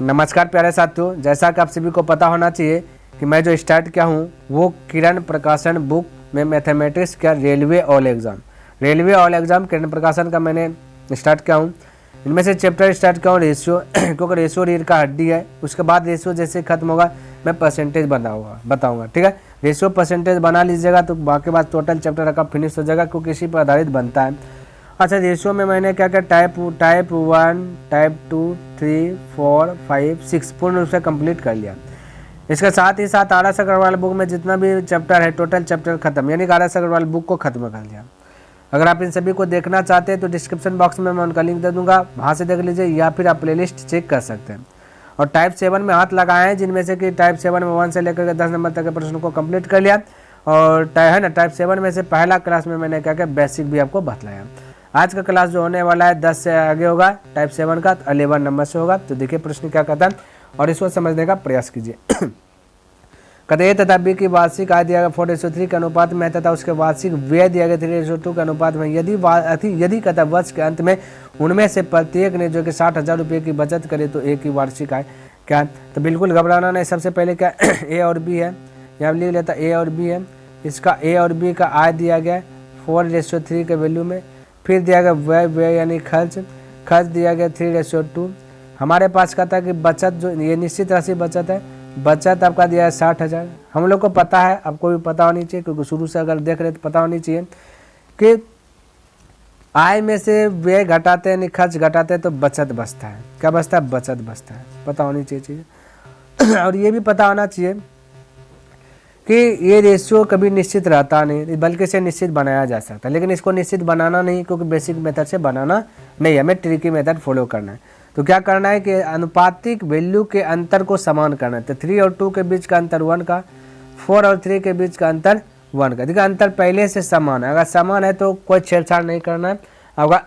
नमस्कार प्यारे साथियों, जैसा कि आप सभी को पता होना चाहिए कि मैं जो स्टार्ट किया हूँ वो किरण प्रकाशन बुक में मैथमेटिक्स का रेलवे ऑल एग्ज़ाम किरण प्रकाशन का मैंने स्टार्ट किया हूँ। इनमें से चैप्टर स्टार्ट किया हूँ रेशियो क्योंकि रेशियो रीढ़ का हड्डी है। उसके बाद रेशियो जैसे खत्म होगा मैं परसेंटेज बताऊँगा। ठीक है, रेशियो परसेंटेज बना लीजिएगा तो बाकी बात टोटल चैप्टर का फिनिश हो जाएगा क्योंकि इसी पर आधारित बनता है। अच्छा, रेशियो में मैंने क्या क्या टाइप 1, टाइप 2, 3, 4, 5, 6 पूर्ण रूप से कंप्लीट कर लिया। इसके साथ ही साथ आर एस अग्रवाल बुक में जितना भी चैप्टर है टोटल चैप्टर खत्म, यानी कि आर एस अग्रवाल बुक को खत्म कर लिया। अगर आप इन सभी को देखना चाहते हैं तो डिस्क्रिप्शन बॉक्स में मैं उनका लिंक दे दूंगा, वहाँ से देख लीजिए या फिर आप प्लेलिस्ट चेक कर सकते हैं। और टाइप 7 में हाथ लगाए हैं जिनमें से कि टाइप 7 में 1 से लेकर के 10 नंबर तक के प्रश्न को कंप्लीट कर लिया। और टाइप 7 में से पहला क्लास में मैंने क्या क्या बेसिक भी आपको बतलाया। आज का क्लास जो होने वाला है 10 से आगे होगा, टाइप 7 का 11 नंबर से होगा। तो देखिए प्रश्न क्या कहता है और इसको समझने का प्रयास कीजिए। कहते ए तथा बी की वार्षिक आय दिया गया 4:3 के अनुपात में तथा उसके वार्षिक व्यय दिया गया 3:2 के अनुपात में। यदि कहता वर्ष के अंत में उनमें से प्रत्येक ने जो कि 60,000 रुपये की बचत करे तो ए की वार्षिक आय क्या है। तो बिल्कुल घबराना नहीं। सबसे पहले क्या ए और बी है, यहाँ लिख लेता ए और बी है। इसका ए और बी का आय दिया गया 4:3 के वैल्यू में। फिर दिया गया व्यय यानी खर्च दिया गया 3:2। हमारे पास कहता है कि बचत जो ये निश्चित राशि बचत है, बचत आपका दिया है 60,000। हम लोग को पता है, आपको भी पता होनी चाहिए क्योंकि शुरू से अगर देख रहे तो पता होनी चाहिए कि आय में से व्यय घटाते हैं यानी खर्च घटाते हैं तो बचत बचता है। क्या बचता है? बचत बचता है। पता होनी चाहिए चीज़। और ये भी पता होना चाहिए कि ये रेशियो कभी निश्चित रहता नहीं बल्कि इसे निश्चित बनाया जा सकता है, लेकिन इसको निश्चित बनाना नहीं क्योंकि बेसिक मेथड से बनाना नहीं, हमें ट्रिकी मेथड फॉलो करना है। तो क्या करना है कि अनुपातिक वैल्यू के अंतर को समान करना है। तो 3 और 2 के बीच का अंतर 1 का, 4 और 3 के बीच का अंतर 1 का। देखिए अंतर पहले से समान है, अगर समान है तो कोई छेड़छाड़ नहीं करना है, आपका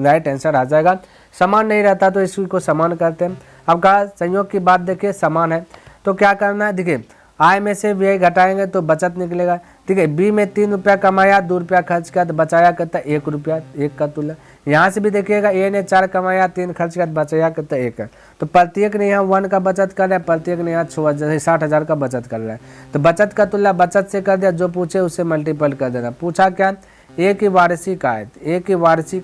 राइट आंसर आ जाएगा। समान नहीं रहता तो इसी को समान करते हैं। आपका संयोग की बात देखिए समान है तो क्या करना है, देखिए आय में से व्यय घटाएंगे तो बचत निकलेगा। ठीक है, बी में 3 रुपया कमाया 2 रुपया खर्च किया तो बचाया कितना 1 रुपया, 1 का तुल्य। यहाँ से भी देखिएगा ए ने 4 कमाया 3 खर्च किया तो बचाया कितना 1 है। तो प्रत्येक ने यहाँ 1 का बचत कर रहा है, प्रत्येक ने यहाँ 60,000 का बचत कर रहा है। तो बचत का तुल्य बचत से कर दिया, जो पूछे उससे मल्टीपल कर देना। पूछा क्या, ए की वार्षिक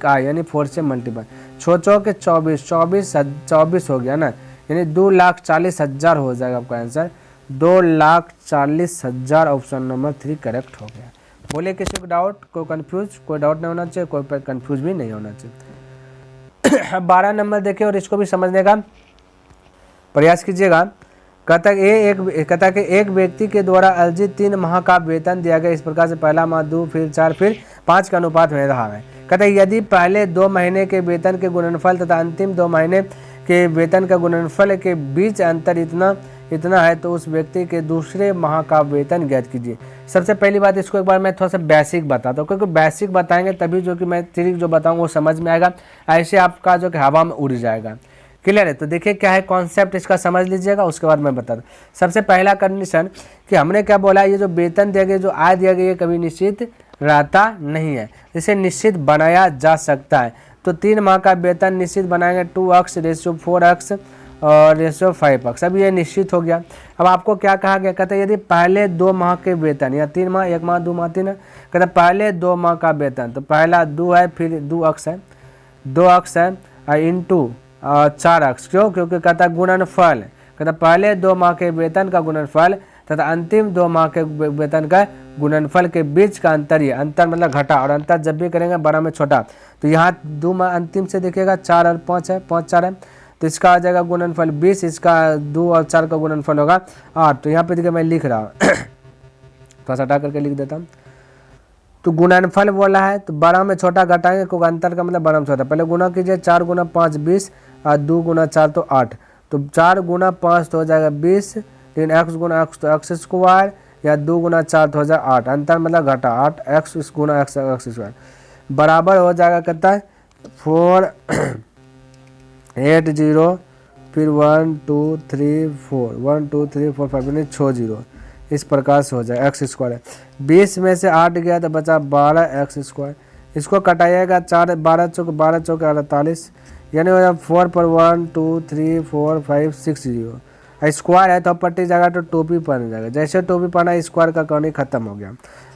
आय यानी 4 से मल्टीपल, 6 के 24 हो गया ना, यानी 2,40,000 हो जाएगा आपका आंसर। 2,40,000 ऑप्शन नंबर 3 करेक्ट हो गया। बोले किसी को डाउट, कोई डाउट नहीं होना चाहिए, कोई कंफ्यूज भी नहीं होना चाहिए। 12 नंबर देखिए और इसको भी समझने का प्रयास कीजिएगा। कहता है एक व्यक्ति के द्वारा अर्जित 3 माह का वेतन दिया गया इस प्रकार से, पहला माह 2, फिर 4, फिर 5 के अनुपात में रहा है। कहता है यदि पहले 2 महीने के वेतन के गुणनफल तथा अंतिम 2 महीने के वेतन का गुणनफल के बीच अंतर इतना है तो उस व्यक्ति के दूसरे माह का वेतन ज्ञात कीजिए। सबसे पहली बात इसको एक बार मैं थोड़ा सा बेसिक बताता हूँ क्योंकि बेसिक बताएंगे तभी जो कि मैं ट्रिक जो बताऊँगा वो समझ में आएगा, ऐसे आपका जो कि हवा में उड़ जाएगा। क्लियर है? तो देखिए क्या है कॉन्सेप्ट, इसका समझ लीजिएगा, उसके बाद मैं बता दूँ। सबसे पहला कंडीशन कि हमने क्या बोला, ये जो वेतन दिया गया, जो आय दिया गया, ये कभी निश्चित रहता नहीं है, इसे निश्चित बनाया जा सकता है। तो 3 माह का वेतन निश्चित बनाएंगे 2x रेशियो 4x और रेशियो 5x। अब ये निश्चित हो गया। अब आपको क्या कहा गया, कहते हैं यदि पहले 2 माह के वेतन या 3 माह, 1 माह 2 माह 3 है, कहते हैं पहले 2 माह का वेतन, तो पहला 2 है फिर 2x है इंटू 4x। क्योंकि कहता है गुणनफल, कहता पहले 2 माह के वेतन का गुणनफल तथा अंतिम 2 माह के वेतन का गुणनफल के बीच का अंतर, ये अंतर मतलब घटा, और अंतर जब भी करेंगे बड़ा में छोटा। तो यहाँ 2 माह अंतिम से देखिएगा 4 और 5 है, 5 4 है तो इसका आ जाएगा गुणनफल 20, इसका 2 और 4 का गुणनफल होगा 8। तो यहाँ पे देखिए मैं लिख रहा हूँ थोड़ा सा हटा करके लिख देता हूँ। तो गुणनफल बोला है तो बड़ा में छोटा घटाएंगे क्योंकि अंतर का मतलब बड़ा में छोटा। पहले गुना कीजिए, 4 गुना 5 20 और 2 गुना 4 तो 8। तो 4 गुना 5 तो हो जाएगा 20, लेकिन x गुना x तो x स्क्वायर, या 2 गुना 4 तो हो जाएगा 8, अंतर मतलब घटा 8, x गुना x स्क्वायर बराबर हो जाएगा कितना है 480, फिर 1 2 3 4 1 2 3 4 5 यानी 6 0, इस प्रकार से हो जाए एक्स स्क्वायर। 20 में से 8 गया तो बचा 12 एक्स स्क्वायर। इसको कटाइएगा 4 12 चौक 48, यानी 4 पर 1 2 3 4 5 6 0। स्क्वायर है तो पट्टी जाएगा तो टोपी पहन जाएगा, जैसे टोपी पहना स्क्वायर का कहानी खत्म हो गया।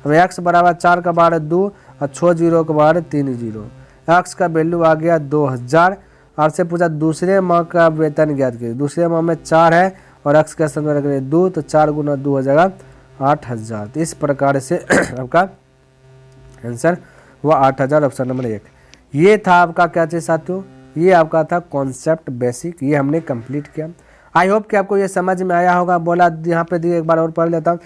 अब x बराबर 4 का बार 2 और 6 जीरो का बार 3 जीरो। x का वैल्यू आ गया 2000। आपसे पूछा दूसरे माह का वेतन ज्ञात कीजिए। दूसरे माह में 4 है और x का समय रख 2, तो 4 गुना 2 हो जाएगा 8000। तो इस प्रकार से आपका आंसर हुआ 8000, ऑप्शन नंबर 1। ये था आपका क्या चीज़ साथियों, ये आपका था कॉन्सेप्ट बेसिक, ये हमने कंप्लीट किया। आई होप कि आपको ये समझ में आया होगा। बोला यहाँ पे दिए, एक बार और पढ़ लेता हूँ।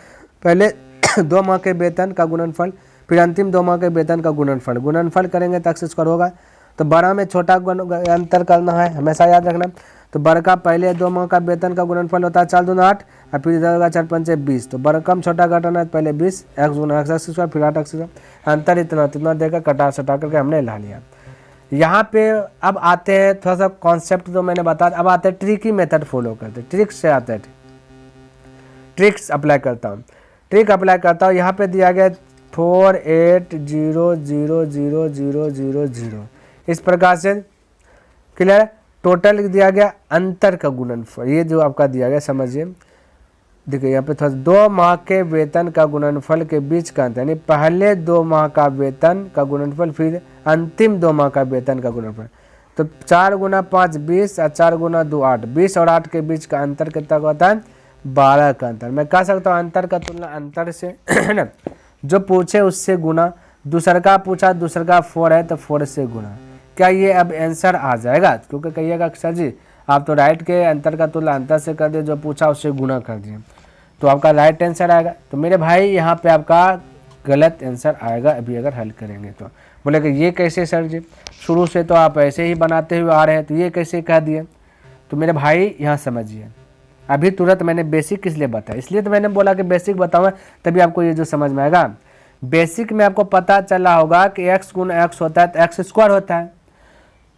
पहले 2 माह के वेतन का गुणनफल, फिर अंतिम 2 माह के वेतन का गुणनफल। गुणनफल करेंगे तो x² होगा, तो बड़ा में छोटा अंतर करना है, हमेशा याद रखना। तो बड़ा का पहले 2 माह का वेतन का गुणनफल होता है 4 दूना 8, और फिर इधर होगा 4 पंचे 20। तो बड़ा कम छोटा घटाना है, पहले 20 x गुना x², फिर 8x²। अंतर इतना देकर कटा सटा करके हमने ला लिया। यहाँ पे अब आते हैं थोड़ा सा कॉन्सेप्ट जो मैंने बताया, अब आते हैं ट्रिकी मेथड फॉलो करते, ट्रिक्स से आते हैं, ट्रिक्स अप्लाई करता हूँ। ट्रिक अप्लाई करता हूँ, यहाँ पे दिया गया 48000000। इस प्रकार से क्लियर। टोटल दिया गया अंतर का गुणनफल, ये जो आपका दिया गया समझिए। देखिए यहाँ पे थोड़ा 2 माह के वेतन का गुणनफल के बीच का अंतर, यानी पहले 2 माह का वेतन का गुणनफल, फिर अंतिम 2 माह का वेतन का गुणनफल। तो 4 गुना 5 20 और 4 गुना 2 8। 20 और 8 के बीच का अंतर कितना होता है, 12 का अंतर। मैं कह सकता हूँ अंतर का तुलना अंतर से है ना, जो पूछे उससे गुना। दूसरा का पूछा, दूसरा का 4 है तो 4 से गुना। क्या ये अब आंसर आ जाएगा? क्योंकि कहिएगा सर जी आप तो राइट के अंतर का तुलना अंतर से कर दिए, जो पूछा उससे गुना कर दिए, तो आपका राइट आंसर आएगा। तो मेरे भाई यहाँ पे आपका गलत आंसर आएगा अभी अगर हल करेंगे तो। बोले कि ये कैसे सर जी, शुरू से तो आप ऐसे ही बनाते हुए आ रहे हैं, तो ये कैसे कह दिए? तो मेरे भाई यहाँ समझिए, अभी तुरंत मैंने बेसिक किस लिए बताया, इसलिए तो मैंने बोला कि बेसिक बताऊँगा तभी आपको ये जो समझ में आएगा। बेसिक में आपको पता चला होगा कि x गुना x होता है तो x² होता है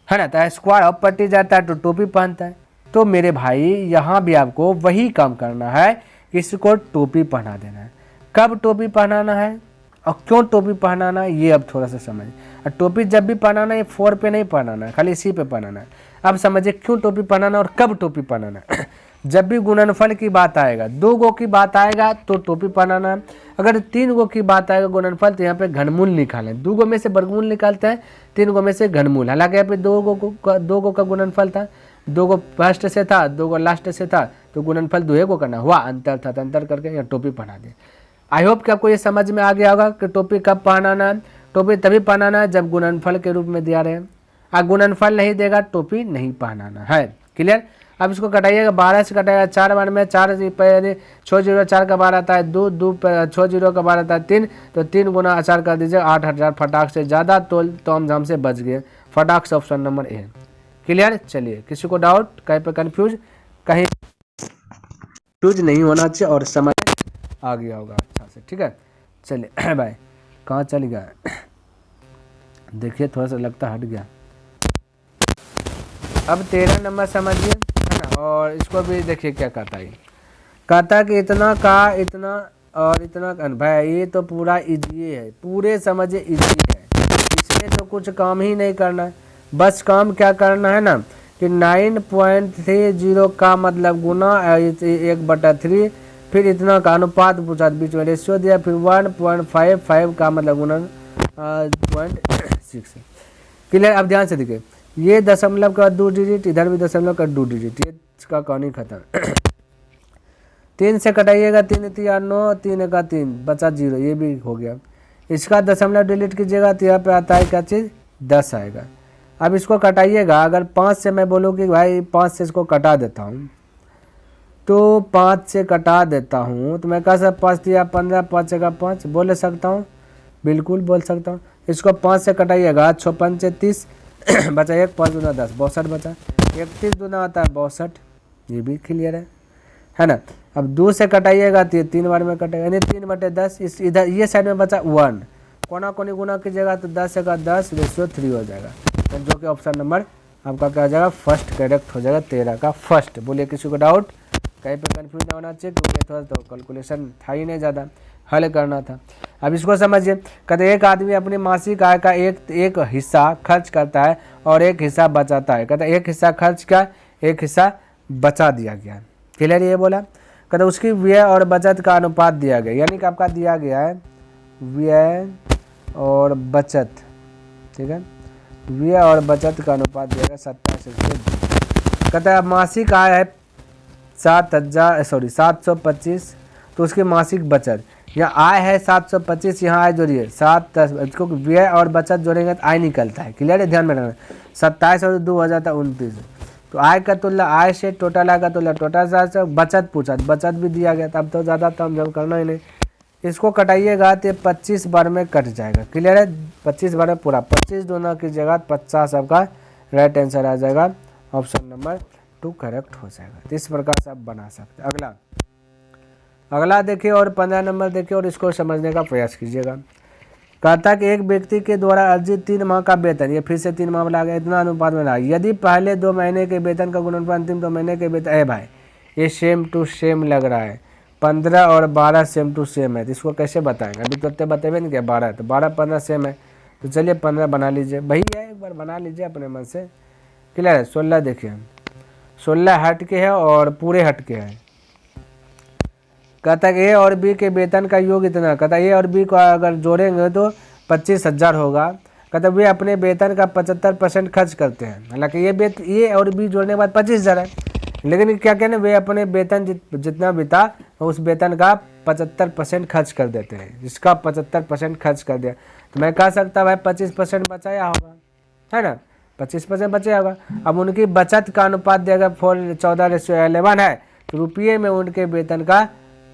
ना, तो स्क्वायर अब पट्टी जाता है तो टोपी पहनता है। तो मेरे भाई यहाँ भी आपको वही काम करना है, इसको टोपी पहना देना है। कब टोपी पहनाना है और क्यों टोपी पहनाना है ये अब थोड़ा सा समझिए। और टोपी जब भी पहनाना है 4 पे नहीं पहनाना है, खाली इसी पे पहनाना है। अब समझिए क्यों टोपी पहनाना और कब टोपी पहनाना है। जब भी गुणनफल की बात आएगा, 2 गो की बात आएगा तो टोपी पहनाना है। अगर 3 गो की बात आएगा गुणनफल, तो यहाँ पे घनमूल निकालें। 2 गो में से वर्गमूल निकालते हैं, 3 गो में से घनमूल। हालांकि यहाँ पे 2 गो का गुणनफल था, 2 गो फर्स्ट से था, 2 गो लास्ट से था, तो गुणनफल 2 को करना हुआ, अंतर था तो अंतर करके यहाँ टोपी पहना दे। आई होप कि आपको ये समझ में आ गया होगा कि टोपी कब पहनाना है। टोपी तभी पहनाना है जब गुणनफल के रूप में दिया रहे। गुणनफल नहीं देगा टोपी नहीं पहनाना है। क्लियर। अब इसको कटाइएगा, 12 से कटाएगा 4 बार में, 4 6 जीरो 4 का बार आता है 2, 2 6 जीरो का बार आता है 3, तो 3 गुना 4 कर दीजिए 8000। फटाक से ज़्यादा तोम झाम से बच गए, फटाक से ऑप्शन नंबर ए। क्लियर। चलिए, किसी को डाउट, कहीं पर कन्फ्यूज नहीं होना चाहिए और समझ आ गया होगा अच्छा से। ठीक है, चलिए भाई कहाँ चल गया देखिए, थोड़ा सा लगता हट गया। अब 13 नंबर समझिए, है ना, और इसको भी देखिए क्या कहता है। कहता कि इतना का इतना और इतना का। भाई ये तो पूरा इजी है, पूरे समझिए इजी है, इसमें तो कुछ काम ही नहीं करना है। बस काम क्या करना है ना कि 9.30 का मतलब गुना 1/3, फिर इतना का अनुपात पूछा, बीच में रेशियो दिया, फिर 1.55 का मतलब गुना 0.6। क्लियर। अब ध्यान से देखिए, ये दशमलव का 2 डिजिट, इधर भी दशमलव का 2 डिजिट, ये इसका कहानी खत्म। 3 से कटाइएगा, 3 3 9, 3 का 3 बचा 0, ये भी हो गया। इसका दशमलव डिलीट कीजिएगा तो यहाँ पे आता है क्या चीज़, 10 आएगा। अब इसको कटाइएगा, अगर 5 से मैं बोलूँ कि भाई 5 से इसको कटा देता हूँ, तो 5 से कटा देता हूँ, तो मैं कह सकता 5 दिया 15, 5 का 5 बोल सकता हूँ, बिल्कुल बोल सकता हूँ। इसको 5 से कटाइएगा, 6 पंचे 30 बचा 1, 5 दूना 10, 62 बचा। 31 दूना आता है 62, ये भी क्लियर है ना। अब 2 से कटाइएगा तो 3 बार में कटेगा, यानी 3/10। इस इधर ये साइड में बचा 1, कोना कोनी गुना कीजिएगा तो 10 का 10 रेशियो 3 हो जाएगा, तो जो कि ऑप्शन नंबर आपका क्या हो जाएगा, फर्स्ट करेक्ट हो जाएगा, 13 का फर्स्ट। बोलिए किसी को डाउट, कहीं पे कंफ्यूज नहीं होना चाहिए, क्योंकि थोड़ा तो कैलकुलेशन था ही नहीं, ज़्यादा हल करना था। अब इसको समझिए, कहते एक आदमी अपनी मासिक आय का एक हिस्सा खर्च करता है और एक हिस्सा बचाता है। कहते एक हिस्सा खर्च का, एक हिस्सा बचा दिया गया। क्लियर ये बोला। कहते उसकी व्यय और बचत का अनुपात दिया गया, यानी कि आपका दिया गया है व्यय और बचत, ठीक है, व्यय और बचत का अनुपात दिया गया 27। कहता है मासिक आय है 725, तो उसकी मासिक बचत, यहाँ आय है 725, यहाँ आय जोड़िए 7 क्योंकि व्यय और बचत जोड़ेंगे तो आय निकलता है। क्लियर है, ध्यान में रखना। 27 और 2 हो जाता है 29। तो आय का तुलना आय से, टोटल आय का तुलना टोटल से, बचत पूछा, बचत भी दिया गया, तब तो ज़्यादा तम जब करना ही नहीं। इसको कटाइएगा तो 25 बार में कट जाएगा। क्लियर है, 25 बार में पूरा, 25 दोनों की जगह 50 आपका राइट आंसर आ जाएगा, ऑप्शन नंबर 2 करेक्ट हो जाएगा। तो इस प्रकार से आप बना सकते हैं। अगला देखिए और 15 नंबर देखिए और इसको समझने का प्रयास कीजिएगा। कहता कि एक व्यक्ति के द्वारा अर्जित 3 माह का वेतन, ये फिर से 3 माह वाला आ गया, इतना अनुपात में रहा। यदि पहले 2 महीने के वेतन का गुणनफल अंतिम 2 महीने के वेतन है, भाई ये सेम टू सेम लग रहा है, 15 और 12 सेम टू सेम है, तो इसको कैसे बताएंगे? अभी तो बतेबे नहीं क्या, 12 तो 12 15 सेम है, तो चलिए 15 बना लीजिए, वही है, एक बार बना लीजिए अपने मन से। क्लियर है। 16 देखिए, 16 हट के है और पूरे हट के है। कहता है ए और बी के वेतन का योग इतना, कहता है ए और बी को अगर जोड़ेंगे तो 25,000 होगा। कहता है वे अपने वेतन का 75% खर्च करते हैं। हालांकि ये और बी जोड़ने के बाद 25,000 है, लेकिन क्या कहना, वे अपने वेतन जितना बीता उस वेतन का 75% खर्च कर देते हैं, जिसका 75% खर्च कर दिया, तो मैं कह सकता भाई 25% बचाया होगा, है ना, 25% बचाया होगा। अब उनकी बचत का अनुपात देगा 14:11 है, तो रुपये में उनके वेतन का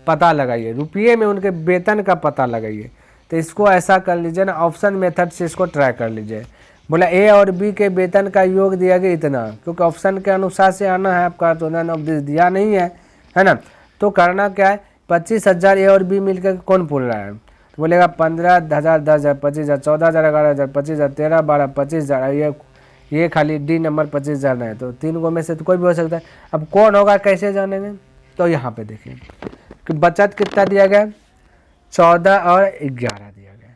पता लगाइए, रुपये में उनके वेतन का पता लगाइए। तो इसको ऐसा कर लीजिए ना, ऑप्शन मेथड से इसको ट्राई कर लीजिए। बोला ए और बी के वेतन का योग दिया गया इतना, क्योंकि ऑप्शन के अनुसार से आना है आपका, तो नन ऑफ दिस दिया नहीं है ना। तो करना क्या है, 25,000 ए और बी मिलकर कौन बोल रहा है, तो बोलेगा 15,000, 10,000, 25,000, 14,000, 11,000, 25,000, 13, 12, 25,000, ये खाली डी नंबर 25,000 है, तो 3 गो में से तो कोई भी हो सकता है। अब कौन होगा कैसे जानेंगे, तो यहाँ पे देखिए कि बचत कितना दिया गया, 14 और 11 दिया गया,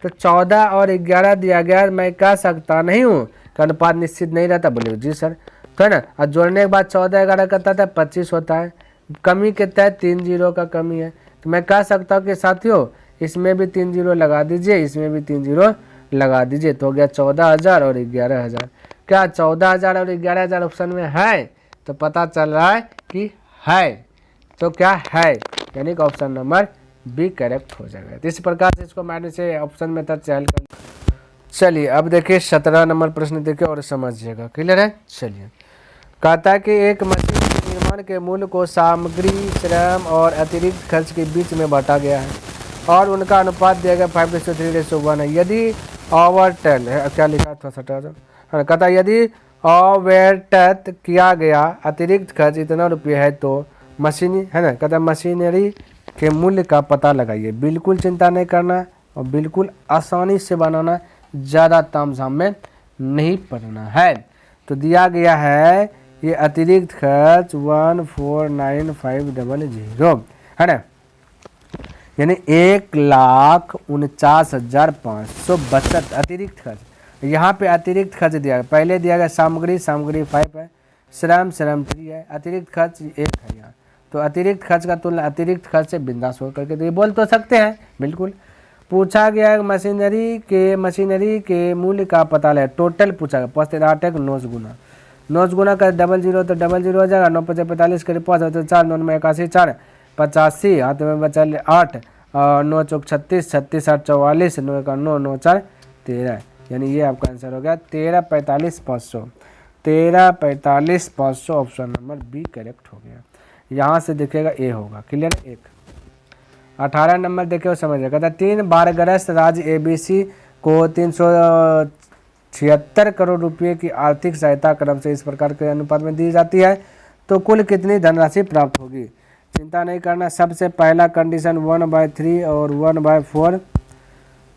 तो 14 और 11 दिया गया। मैं कह सकता नहीं हूँ कि अनुपात निश्चित नहीं रहता, बोले जी सर, तो है ना। और जोड़ने के बाद 14 11 करता था 25 होता है, कमी कितना है, 3 जीरो का कमी है, तो मैं कह सकता हूँ कि साथियों इसमें भी 3 जीरो लगा दीजिए, इसमें भी 3 जीरो लगा दीजिए, तो हो गया 14,000 और 11,000। क्या 14,000 और 11,000 ऑप्शन में है, तो पता चल रहा है कि है, तो क्या है, यानी कि ऑप्शन नंबर बी करेक्ट हो जाएगा। तो इस प्रकार से इसको मैंने से ऑप्शन मेथड से हल कर। चलिए अब देखिए 17 नंबर प्रश्न देखिए और समझिएगा। क्लियर है। चलिए कहता है कि एक मशीन के निर्माण के मूल्य को सामग्री, श्रम और अतिरिक्त खर्च के बीच में बांटा गया है और उनका अनुपात दिया गया 5:3:1 है। यदि ओवरटर्न है, क्या लिखा था कहता है यदि ओवरटर्न किया गया अतिरिक्त खर्च इतना रुपये है तो मशीनी, है ना, कहता है मशीनरी के मूल्य का पता लगाइए। बिल्कुल चिंता नहीं करना और बिल्कुल आसानी से बनाना, ज़्यादा तामझाम में नहीं पड़ना है। तो दिया गया है ये अतिरिक्त खर्च 149,500 है ना, यानी 1,49,500 बचत अतिरिक्त खर्च। यहाँ पे अतिरिक्त खर्च दिया गया, पहले दिया गया सामग्री 5 है, श्रम 3 है, अतिरिक्त खर्च 1 है यहाँ। तो अतिरिक्त खर्च का तुलना अतिरिक्त खर्च से बिंदास हो करके तो ये बोल तो सकते हैं बिल्कुल। पूछा गया मशीनरी के मूल्य का पता लगा, टोटल पूछा गया, 5 9 गुना कर 00 तो 00 हो जाएगा, 9 5 45 करीब 5 तो 4 9 में 81 4 85, हाथ में बचा 8 और 9 चौक 36 36 8 44 9 का 9 9 4 13, यानी ये आपका आंसर हो गया 13,45,500। 13,45,500 ऑप्शन नंबर बी करेक्ट हो गया। यहाँ से देखिएगा ए होगा। क्लियर है। 18 नंबर देखिए और समझिए। कहता 3 बाढ़ग्रस्त राज्य ABC को 376 करोड़ रुपए की आर्थिक सहायता क्रम से इस प्रकार के अनुपात में दी जाती है, तो कुल कितनी धनराशि प्राप्त होगी। चिंता नहीं करना, सबसे पहला कंडीशन 1/3 और 1/4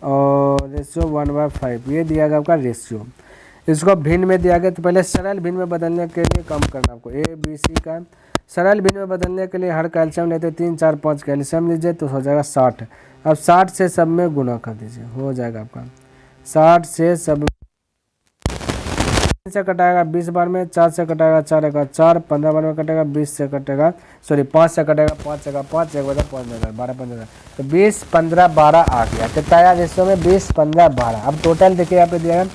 और रेशियो 1/5 ये दिया गया आपका रेशियो। इसको भिन्न में दिया गया तो पहले सरल भिन्न में बदलने के लिए कम करना आपको ए बी सी का। सरल भिन्न में बदलने के लिए हर कैल्शियम लेते 3 4 5 कैल्शियम लीजिए तो हो जाएगा 60। अब 60 से सब में गुना कर दीजिए, हो जाएगा आपका 60 से सब से कटाएगा 20 बार में, 4 से कटाएगा 4 का 4, 15 बार में कटेगा 20 से कटेगा, सॉरी 5 से कटेगा 5 का 5, 1 बजा 5 12 15, तो 20 15 12 आ गया। कितना आया रेशियो में 20 15 12। अब टोटल देखिए यहाँ पे दिया है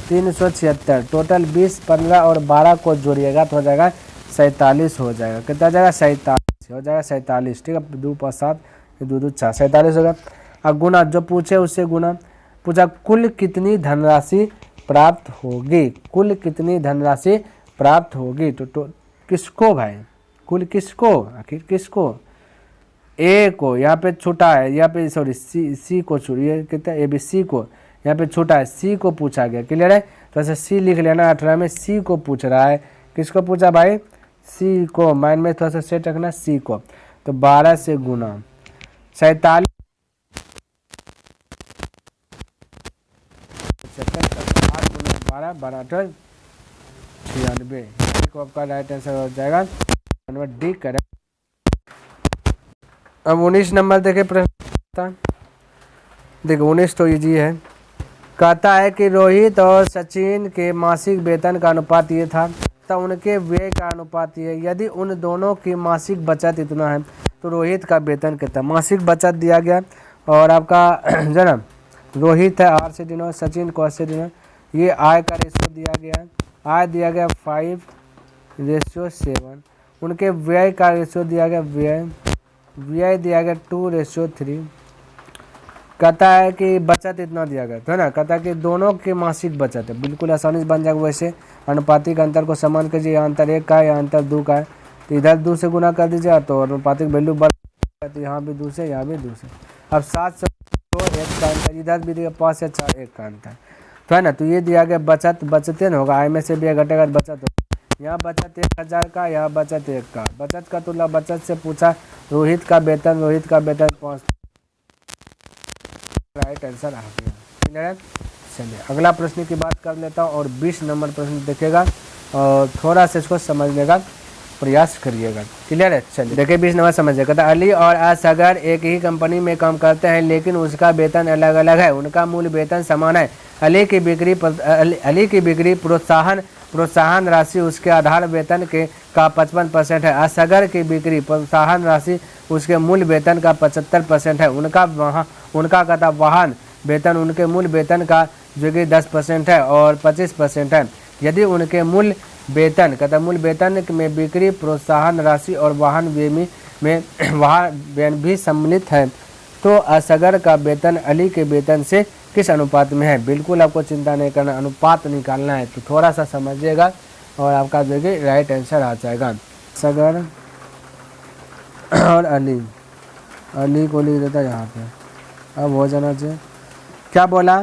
376, टोटल 20 15 और 12 को जोड़िएगा तो हो जाएगा 47 हो जाएगा। कितना हो जाएगा 47 हो जाएगा 47, ठीक है। 2 5 7 2 2 4 47 होगा। अब गुना जो पूछे उससे गुना, पूछा कुल कितनी धनराशि प्राप्त होगी, कुल कितनी धनराशि प्राप्त होगी तो किसको भाई, कुल किसको, आखिर किसको, ए को यहाँ पे छोटा है, यहाँ पे सॉरी सी को छोड़िए, कितना ए बी सी को यहाँ पे छोटा है, सी को पूछा गया, क्लियर है। तो ऐसे सी लिख लेना, 18 में सी को पूछ रहा है, किसको पूछा भाई, सी को, माइंड में थोड़ा सा सेट रखना सी को। तो 12 से गुना 47 12 12 96 को आपका राइट आंसर हो जाएगा नंबर डी करेक्ट। अब 19 नंबर देखे प्रश्न, देखो 19 तो इजी है। कहता है कि रोहित और सचिन के मासिक वेतन का अनुपात ये था, तो उनके व्यय का अनुपात ये, यदि उन दोनों की मासिक बचत इतना है तो रोहित का वेतन कितना। मासिक बचत दिया गया और आपका जो ना रोहित है 8 से डिनर, सचिन को 8 से डिनर, ये आय का रेशियो दिया गया, आय दिया गया 5:7, उनके व्यय का रेशियो दिया गया, व्यय दिया गया 2:3। कहता है कि बचत इतना दिया गया है ना, कहता है कि दोनों की मासिक बचत है, बिल्कुल आसानी से बन जाएगा। वैसे अनुपातिक अंतर को समान कीजिए, यहाँ अंतर 1 का है, यहाँ अंतर 2 का है, तो इधर 2 से गुना कर दीजिए तो अनुपातिक वैल्यू बढ़ जाएगा, तो यहाँ भी 2 से यहाँ भी 2 से। अब 7 से 1 का अंतर, इधर भी दिया 5 से 4 1 का अंतर, तो है ना। तो ये दिया गया बचत, बचते न होगा, आय में से भी घटेगा बचत होगा। यहाँ बचत 1000 का, यहाँ बचत 1 का, बचत का तुलना बचत से पूछा, रोहित का वेतन 5, राइट आंसर आ गया, क्लियर है। चलिए अगला प्रश्न की बात कर लेता हूँ और 20 नंबर प्रश्न देखेगा और थोड़ा सा इसको समझने का प्रयास करिएगा, क्लियर है। चलिए देखिए 20 नंबर समझिए। कहता अली और असगर एक ही कंपनी में काम करते हैं लेकिन उसका वेतन अलग अलग है, उनका मूल वेतन समान है। अली की बिक्री प्रोत्साहन राशि उसके आधार वेतन के का 55% है, असगर की बिक्री प्रोत्साहन राशि उसके मूल वेतन का 75% है। उनका कहता वाहन वेतन उनके मूल वेतन का जो कि 10% है और 25% है। यदि उनके मूल वेतन कहता मूल वेतन में बिक्री प्रोत्साहन राशि और वाहन व्यय भी सम्मिलित है तो असगर का वेतन अली के वेतन से किस अनुपात में है। बिल्कुल आपको चिंता नहीं करना, अनुपात निकालना है, तो थोड़ा सा समझिएगा और आपका देखिए राइट आंसर आ जाएगा। असगर और अली को लिख देता यहाँ पे, अब हो जाना चाहिए। क्या बोला,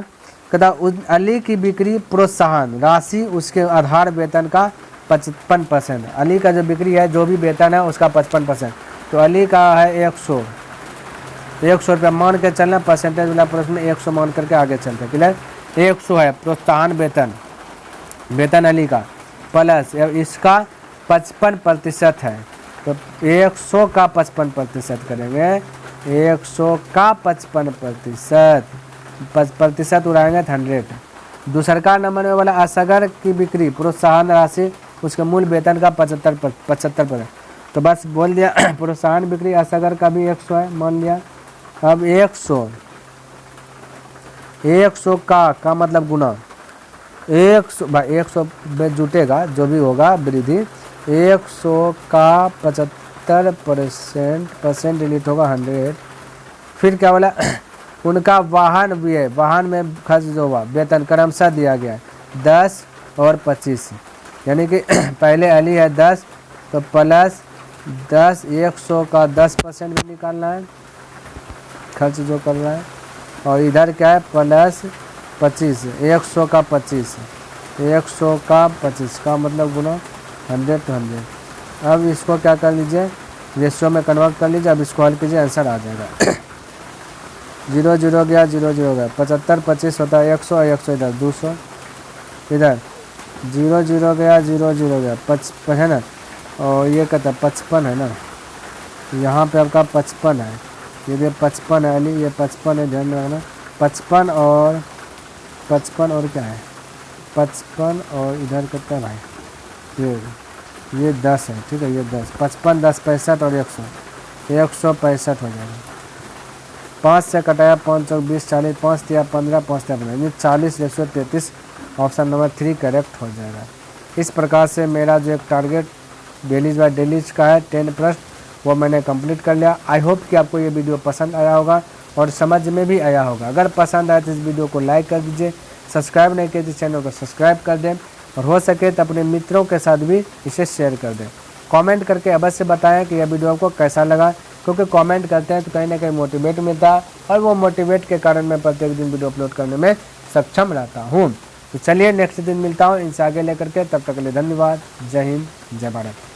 कहता अली की बिक्री प्रोत्साहन राशि उसके आधार वेतन का 55%, अली का जो बिक्री है जो भी वेतन है उसका 55%, तो अली का है 100 रुपया मान के चलना, परसेंटेज वाला प्रश्न में 100 मान करके आगे चलते हैं, क्लियर। 100 है प्रोत्साहन वेतन अली का, प्लस इसका 55% है, तो 100 का 55% करेंगे, 100 का 55% उड़ाएंगे 100। दूसरा नंबर में वाला असगर की बिक्री प्रोत्साहन राशि उसके मूल वेतन का 75%, तो बस बोल दिया प्रोत्साहन बिक्री असगर का भी 100 है मान लिया। अब 100 का मतलब गुना 100 में जुटेगा जो भी होगा वृद्धि, 100 का 75% डिलीट होगा 100। फिर क्या बोला उनका वाहन में खर्च जो हुआ वेतन क्रमशः दिया गया है 10 और 25, यानी कि पहले अली है 10 तो प्लस 10, 100 का 10% भी निकालना है खर्च जो कर रहा है, और इधर क्या है प्लस 25, 100 का 25, 100 का 25 का मतलब गुना 100 to 100। अब इसको क्या कर लीजिए रेशियो में कन्वर्ट कर लीजिए, अब इसको हल कीजिए आंसर आ जाएगा। 0 0 गया 0 0 गया, 75 25 होता है 100, 100 इधर 200, इधर 0 0 गया, 0 0 गया, 55 है ना, और ये कहता है 55 है ना, यहाँ पे आपका 55 है, ये 55 है अली, ये 55 है, ध्यान रखना 55 और 55 और क्या है 55 और इधर कितना भाई, ये 10 है, ठीक है, ये 10, 55 10 65 और 165 हो जाएगा। 5 से कटाया 5 और 20 40, 5 दिया 15, 5 दिया 15, ये 40 133, ऑप्शन नंबर 3 करेक्ट हो जाएगा। इस प्रकार से मेरा जो एक टारगेट डेलीज बाय डेलीज का है 10 प्लस, वो मैंने कंप्लीट कर लिया। आई होप कि आपको ये वीडियो पसंद आया होगा और समझ में भी आया होगा। अगर पसंद आए तो इस वीडियो को लाइक कर दीजिए, सब्सक्राइब नहीं किए तो चैनल को सब्सक्राइब कर दें, और हो सके तो अपने मित्रों के साथ भी इसे शेयर कर दें। कमेंट करके अवश्य बताएं कि यह वीडियो आपको कैसा लगा, क्योंकि कमेंट करते हैं तो कहीं ना कहीं मोटिवेट मिलता है, और वो मोटिवेट के कारण मैं प्रत्येक दिन वीडियो अपलोड करने में सक्षम रहता हूँ। तो चलिए नेक्स्ट दिन मिलता हूँ इनसे आगे लेकर के, तब तक के लिए धन्यवाद। जय हिंद, जय भारत।